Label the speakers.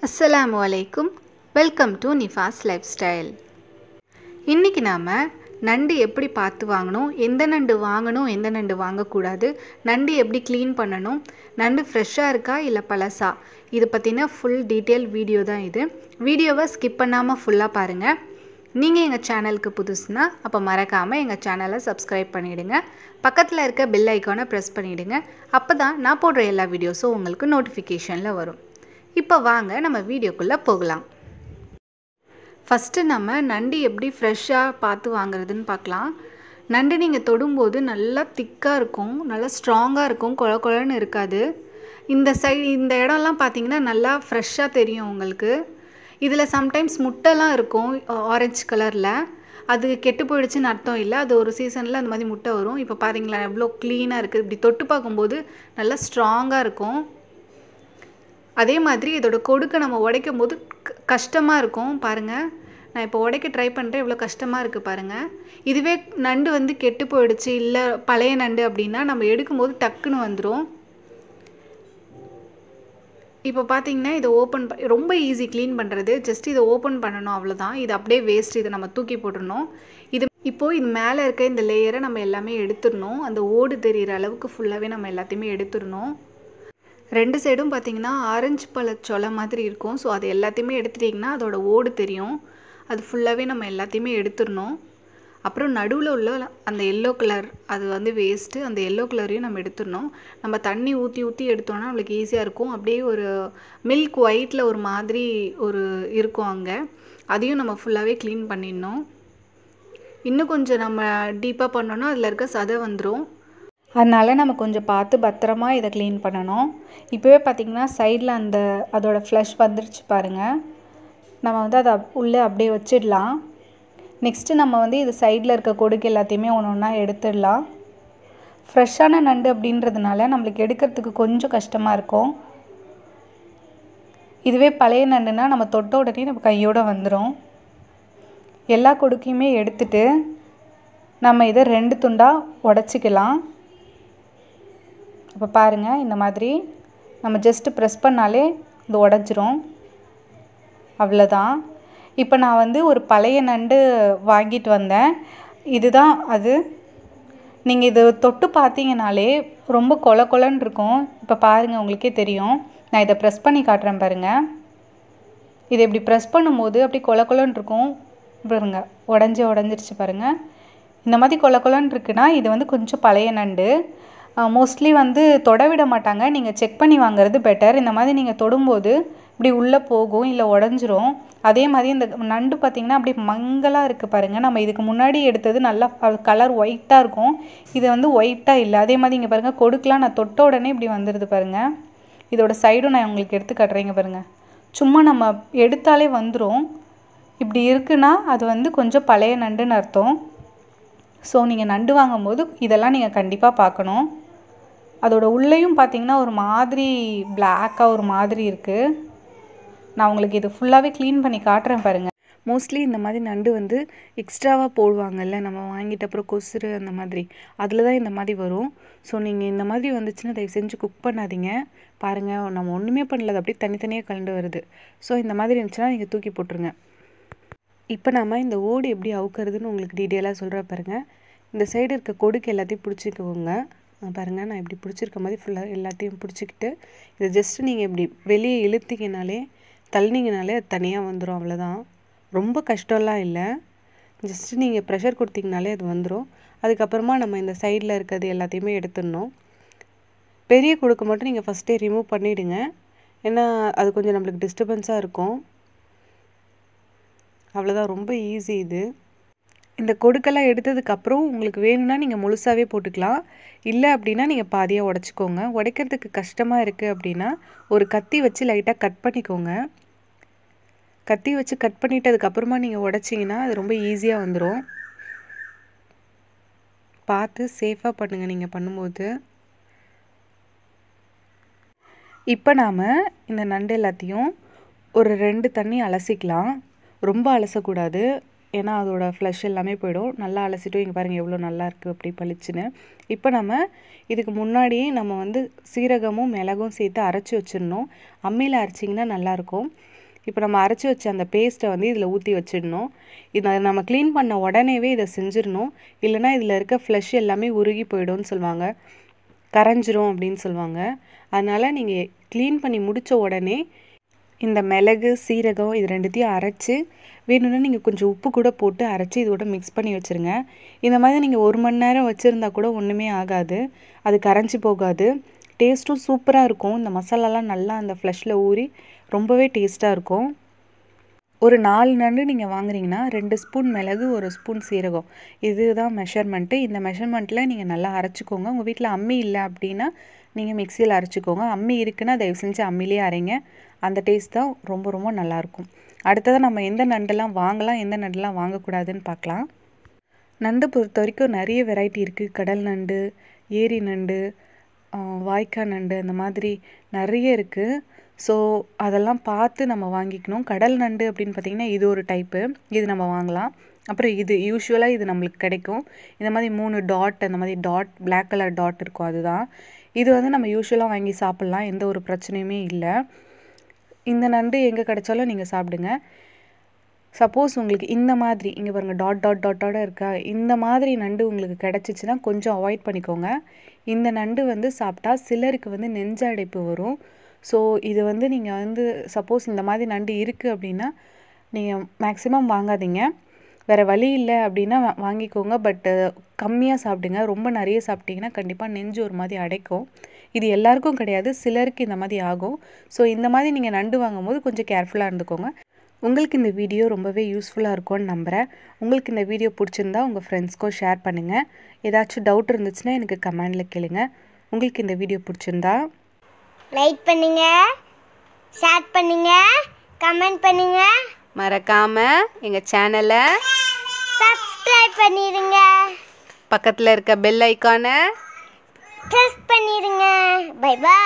Speaker 1: Assalamu alaikum. Welcome to Nifa's Lifestyle. இன்னைக்கு நாம நண்டு எப்படி பார்த்து வாங்கணும், எந்த நண்டு வாங்கணும், எந்த நண்டு வாங்கக்கூடாது, நண்டு எப்படி க்ளீன் பண்ணணும், நண்டு ஃப்ரெஷ்ஷாக இருக்கா இல்லை பழசா, இது பற்றின ஃபுல் டீட்டெயில் வீடியோ தான் இது. வீடியோவை ஸ்கிப் பண்ணாமல் ஃபுல்லாக பாருங்கள். நீங்கள் எங்கள் சேனலுக்கு புதுசுனா அப்போ மறக்காமல் எங்கள் சேனலை சப்ஸ்கிரைப் பண்ணிவிடுங்க. பக்கத்தில் இருக்க பெல் ஐக்கானை ப்ரெஸ் பண்ணிவிடுங்க. அப்போ தான் நான் போடுற எல்லா வீடியோஸும் உங்களுக்கு நோட்டிஃபிகேஷனில் வரும். இப்போ வாங்க நம்ம வீடியோக்குள்ளே போகலாம். ஃபஸ்ட்டு நம்ம நண்டு எப்படி ஃப்ரெஷ்ஷாக பார்த்து வாங்குறதுன்னு பார்க்கலாம். நண்டு நீங்கள் தொடும்போது நல்லா திக்காக இருக்கும், நல்லா ஸ்ட்ராங்காக இருக்கும், கொழ கொழன்னு இருக்காது. இந்த இடம்லாம் பார்த்தீங்கன்னா நல்லா ஃப்ரெஷ்ஷாக தெரியும் உங்களுக்கு. இதில் சம்டைம்ஸ் முட்டைலாம் இருக்கும் ஆரஞ்சு கலரில், அது கெட்டு போயிடுச்சுன்னு அர்த்தம் இல்லை. அது ஒரு சீசனில் அந்த மாதிரி முட்டை வரும். இப்போ பாருங்களா எவ்வளோ க்ளீனாக இருக்குது. இப்படி தொட்டு பார்க்கும்போது நல்லா ஸ்ட்ராங்காக இருக்கும். அதே மாதிரி இதோட கொடுக்க நம்ம உடைக்கும் போது கஷ்டமாக இருக்கும். பாருங்கள், நான் இப்போ உடைக்க ட்ரை பண்ணுறேன், இவ்வளோ கஷ்டமாக இருக்குது பாருங்கள். இதுவே நண்டு கெட்டு போயிடுச்சு இல்லை பழைய நண்டு அப்படின்னா நம்ம எடுக்கும்போது டக்குன்னு வந்துடும். இப்போ பார்த்தீங்கன்னா இதை ரொம்ப ஈஸி க்ளீன் பண்ணுறது. ஜஸ்ட் இதை ஓப்பன் பண்ணணும், அவ்வளோதான். இது அப்படியே வேஸ்ட், இதை நம்ம தூக்கி போட்டுடணும். இப்போது இது மேலே இருக்க இந்த லேயரை நம்ம எல்லாமே எடுத்துடணும். அந்த ஓடு தெரிகிற அளவுக்கு ஃபுல்லாகவே நம்ம எல்லாத்தையுமே எடுத்துடணும். ரெண்டு சைடும் பார்த்திங்கன்னா ஆரஞ்சு பழச்சொலை மாதிரி இருக்கும். ஸோ அது எல்லாத்தையுமே எடுத்துட்டிங்கன்னா அதோட ஓடு தெரியும். அது ஃபுல்லாகவே நம்ம எல்லாத்தையுமே எடுத்துடணும். அப்புறம் நடுவில் உள்ள அந்த எல்லோ கலர் அது வேஸ்ட்டு. அந்த எல்லோ கலரையும் நம்ம எடுத்துடணும். நம்ம தண்ணி ஊற்றி எடுத்தோன்னா நம்மளுக்கு ஈஸியாக இருக்கும். அப்படியே ஒரு மில்க் ஒயிட்டில் ஒரு மாதிரி இருக்கும் அங்கே. அதையும் நம்ம ஃபுல்லாகவே க்ளீன் பண்ணிடணும். இன்னும் கொஞ்சம் நம்ம டீப்பாக பண்ணோன்னா அதில் இருக்க சதை வந்துடும். அதனால் நம்ம கொஞ்சம் பார்த்து பத்திரமா இதை க்ளீன் பண்ணணும். இப்போவே பார்த்திங்கன்னா சைடில் அதோட ஃப்ளஷ் வந்துருச்சு பாருங்கள். நம்ம அதை உள்ளே அப்படியே வச்சிடலாம். நெக்ஸ்ட்டு நம்ம இது சைடில் இருக்க கொடுக்கு எல்லாத்தையுமே ஒன்று ஒன்றா எடுத்துடலாம். ஃப்ரெஷ்ஷான நண்டு அப்படின்றதுனால நம்மளுக்கு எடுக்கிறதுக்கு கொஞ்சம் கஷ்டமாக இருக்கும். இதுவே பழைய நண்டுனா நம்ம தொட்ட உடனே நம்ம கையோடு வந்துடும். எல்லா கொடுக்கையுமே எடுத்துட்டு நம்ம இதை 2 துண்டாக உடச்சிக்கலாம். இப்போ பாருங்கள், இந்த மாதிரி நம்ம ஜஸ்ட்டு ப்ரெஸ் பண்ணாலே இது உடஞ்சிரும். அவ்வளோதான். இப்போ நான் ஒரு பழைய நண்டு வாங்கிட்டு வந்தேன். இதுதான் அது. நீங்கள் இது தொட்டு பார்த்தீங்கனாலே ரொம்ப கொல கொலன்னு இருக்கும். இப்போ பாருங்கள், உங்களுக்கே தெரியும். நான் இதை ப்ரெஸ் பண்ணி காட்டுறேன் பாருங்கள். இதை இப்படி ப்ரெஸ் பண்ணும்போது அப்படி கொல கொலன்னு இருக்கும் பாருங்க. உடஞ்சிருச்சு பாருங்கள். இந்த மாதிரி கொல கொலன்னு இருக்குன்னா இது கொஞ்சம் பழைய நண்டு. மோஸ்ட்லி தொட விட மாட்டாங்க. நீங்கள் செக் பண்ணி வாங்குறது பெட்டர். இந்த மாதிரி நீங்கள் தொடும்போது இப்படி உள்ளே போகும், இல்லை உடஞ்சிரும். அதே மாதிரி இந்த நண்டு பார்த்திங்கன்னா அப்படியே மங்கலாக இருக்குது பாருங்கள். நம்ம இதுக்கு முன்னாடி எடுத்தது நல்லா கலர் ஒயிட்டாக இருக்கும். இது ஒயிட்டாக இல்லை. அதே மாதிரி இங்கே பாருங்கள், கொடுக்கலாம் நான் தொட்ட உடனே இப்படி வந்துடுது பாருங்கள். இதோட சைடும் நான் உங்களுக்கு எடுத்து காட்டுறேங்க பாருங்கள். சும்மா நம்ம எடுத்தாலே வந்துடும். இப்படி இருக்குன்னா அது கொஞ்சம் பழைய நண்டுன்னு அர்த்தம். ஸோ நீங்கள் நண்டு வாங்கும்போது இதெல்லாம் நீங்கள் கண்டிப்பாக பார்க்கணும். அதோட உள்ளேயும் பார்த்திங்கன்னா ஒரு மாதிரி பிளாக்காக ஒரு மாதிரி இருக்குது. நான் உங்களுக்கு இது ஃபுல்லாகவே க்ளீன் பண்ணி காட்டுறேன் பாருங்கள். மோஸ்ட்லி இந்த மாதிரி நண்டு எக்ஸ்ட்ராவாக போடுவாங்கல்ல, நம்ம வாங்கிட்ட அப்புறம் கொசுறு அந்த மாதிரி, அதில் தான் இந்த மாதிரி வரும். ஸோ நீங்கள் இந்த மாதிரி வந்துச்சுன்னா தயவு செஞ்சு குக் பண்ணாதீங்க. பாருங்கள், நம்ம ஒன்றுமே பண்ணல, அது அப்படியே தனித்தனியாக கலந்து வருது. ஸோ இந்த மாதிரி இருந்துச்சுன்னா நீங்கள் தூக்கி போட்டுருங்க. இப்போ நம்ம இந்த ஓடு எப்படி அவுக்கிறதுன்னு உங்களுக்கு டீட்டெயிலாக சொல்கிறேன் பாருங்கள். இந்த சைடு இருக்க கொடுக்கு எல்லாத்தையும் பிடிச்சிக்கோங்க. பாருங்கள், நான் இப்படி பிடிச்சிருக்க மாதிரி ஃபுல்லாக எல்லாத்தையும் பிடிச்சிக்கிட்டு இதை ஜஸ்ட்டு நீங்கள் இப்படி வெளியே இழுத்திங்கனாலே தள்ளினீங்கனாலே அது தனியாக வந்துடும். அவ்வளோதான். ரொம்ப கஷ்டம்லாம் இல்லை. ஜஸ்ட்டு நீங்கள் ப்ரெஷர் கொடுத்தீங்கனாலே அது வந்துடும். அதுக்கப்புறமா நம்ம இந்த சைடில் இருக்கிறது எல்லாத்தையுமே எடுத்துடணும். பெரிய கொடுக்க மட்டும் நீங்கள் ஃபஸ்ட்டே ரிமூவ் பண்ணிவிடுங்க. ஏன்னா அது கொஞ்சம் நம்மளுக்கு டிஸ்டர்பன்ஸாக இருக்கும். அவ்வளோதான், ரொம்ப ஈஸி இது. இந்த கொடுக்கெல்லாம் எடுத்ததுக்கப்புறம் உங்களுக்கு வேணும்னா நீங்கள் முழுசாகவே போட்டுக்கலாம். இல்லை அப்படின்னா நீங்கள் பாதியாக உடச்சிக்கோங்க. உடைக்கிறதுக்கு கஷ்டமாக இருக்குது அப்படின்னா ஒரு கத்தி வச்சு லைட்டாக கட் பண்ணிக்கோங்க. கத்தி வச்சு கட் பண்ணிட்டதுக்கப்புறமா நீங்கள் உடைச்சிங்கன்னா அது ரொம்ப ஈஸியாக வந்துடும். பார்த்து சேஃபாக பண்ணுங்கள் நீங்கள் பண்ணும்போது. இப்போ நாம் இந்த நண்டு எல்லாத்தையும் ஒரு 2 தண்ணி அலசிக்கலாம். ரொம்ப அலசக்கூடாது. ஏன்னா அதோட ஃப்ளஷ் எல்லாமே போயிடும். நல்லா அலசிட்டு இங்கே பாருங்கள் எவ்வளோ நல்லா இருக்குது அப்படி பளிச்சுன்னு. இப்போ நம்ம இதுக்கு முன்னாடியே நம்ம வந்து சீரகமும் மிளகும் சேர்த்து அரைச்சி வச்சிடணும். அம்மியில் அரைச்சிங்கன்னா நல்லாயிருக்கும். இப்போ நம்ம அரைச்சி வச்ச அந்த பேஸ்ட்டை வந்து இதில் ஊற்றி வச்சிடணும். இதை நம்ம க்ளீன் பண்ண உடனேவே இதை செஞ்சிடணும். இல்லைனா இதில் இருக்க ஃப்ளஷ் எல்லாமே உருகி போயிடும்னு சொல்லுவாங்க, கரைஞ்சிரும் அப்படின்னு சொல்லுவாங்க. அதனால் நீங்கள் க்ளீன் பண்ணி முடித்த உடனே இந்த மிளகு சீரகம் இது ரெண்டுத்தையும் அரைச்சி வேணும்னா நீங்கள் கொஞ்சம் உப்பு கூட போட்டு அரைச்சி இதோட மிக்ஸ் பண்ணி வச்சுருங்க. இந்த மாதிரி நீங்கள் 1 மணி நேரம் வச்சுருந்தா கூட ஒன்றுமே ஆகாது, அது கரைஞ்சி போகாது. டேஸ்ட்டும் சூப்பராக இருக்கும். இந்த மசாலாலாம் நல்லா அந்த ஃப்ளஷில் ஊறி ரொம்பவே டேஸ்ட்டாக இருக்கும். ஒரு 4 நண்டு நீங்கள் வாங்குறீங்கன்னா 2 ஸ்பூன் மிளகு 1 ஸ்பூன் சீரகம் இதுதான் மெஷர்மெண்ட்டு. இந்த மெஷர்மெண்ட்டில் நீங்கள் நல்லா அரைச்சிக்கோங்க. உங்கள் வீட்டில் அம்மி இல்லை அப்படின்னா நீங்கள் மிக்சியில் அரைச்சிக்கோங்க. அம்மி இருக்குன்னா தயவு செஞ்சு அம்மிலே அரைங்க. அந்த டேஸ்ட் தான் ரொம்ப ரொம்ப நல்லாயிருக்கும். அடுத்ததாக நம்ம எந்த நண்டெல்லாம் வாங்கலாம், எந்த நண்டெல்லாம் வாங்கக்கூடாதுன்னு பார்க்கலாம். நண்டு பொறுத்த வரைக்கும் நிறைய வெரைட்டி இருக்குது. கடல் நண்டு, ஏரி நண்டு, வாய்க்கால் நண்டு, அந்த மாதிரி நிறைய இருக்குது. ஸோ அதெல்லாம் பார்த்து நம்ம வாங்கிக்கணும். கடல் நண்டு அப்படின்னு பார்த்திங்கன்னா இது ஒரு டைப்பு, இது நம்ம வாங்கலாம். அப்புறம் இது யூஸ்வலாக இது நம்மளுக்கு கிடைக்கும். இந்த மாதிரி 3 டாட் அந்த மாதிரி டாட் பிளாக் கலர் டாட் இருக்கும், அதுதான். இது வந்து நம்ம யூஸ்வலாக வாங்கி சாப்பிட்லாம், எந்த ஒரு பிரச்சனையுமே இல்லை. இந்த நண்டு எங்கே கிடைச்சாலும் நீங்கள் சாப்பிடுங்க. சப்போஸ் உங்களுக்கு இந்த மாதிரி இங்கே பாருங்கள் டாட் டாட் டாட்டோட இருக்கா, இந்த மாதிரி நண்டு உங்களுக்கு கிடச்சிச்சின்னா கொஞ்சம் அவாய்ட் பண்ணிக்கோங்க. இந்த நண்டு வந்து சாப்பிட்டா சிலருக்கு வந்து நெஞ்ச அடைப்பு வரும். ஸோ இது வந்து நீங்கள் வந்து சப்போஸ் இந்த மாதிரி நண்டு இருக்குது அப்படின்னா நீங்கள் மேக்ஸிமம் வாங்காதீங்க. வேறு வழி இல்லை அப்படின்னா வாங்கிக்கோங்க. பட்டு கம்மியாக சாப்பிடுங்க. ரொம்ப நிறைய சாப்பிட்டிங்கன்னா கண்டிப்பாக நெஞ்சு ஒரு மாதிரி அடைக்கும். இது எல்லாருக்கும் கிடையாது, சிலருக்கு இந்த மாதிரி ஆகும். ஸோ இந்த மாதிரி நீங்கள் நண்டு வாங்கும்போது கொஞ்சம் கேர்ஃபுல்லாக இருந்துக்கோங்க. உங்களுக்கு இந்த வீடியோ ரொம்பவே யூஸ்ஃபுல்லாக இருக்கும்னு நம்புகிறேன். உங்களுக்கு இந்த வீடியோ பிடிச்சிருந்தா உங்கள் ஃப்ரெண்ட்ஸ்க்கும் ஷேர் பண்ணுங்கள். ஏதாச்சும் டவுட் இருந்துச்சுன்னா எனக்கு கமெண்டில் கேளுங்க. உங்களுக்கு இந்த வீடியோ பிடிச்சிருந்தா
Speaker 2: லைக் பண்ணுங்க, ஷேர் பண்ணுங்க, கமெண்ட் பண்ணுங்க.
Speaker 1: மறக்காமல் எங்கள் சேனலை
Speaker 2: சப்ஸ்கிரைப் பண்ணிடுங்க.
Speaker 1: பக்கத்தில் இருக்க பெல் ஐக்கானை
Speaker 2: ப்ரெஸ் பண்ணிடுங்க. Bye by.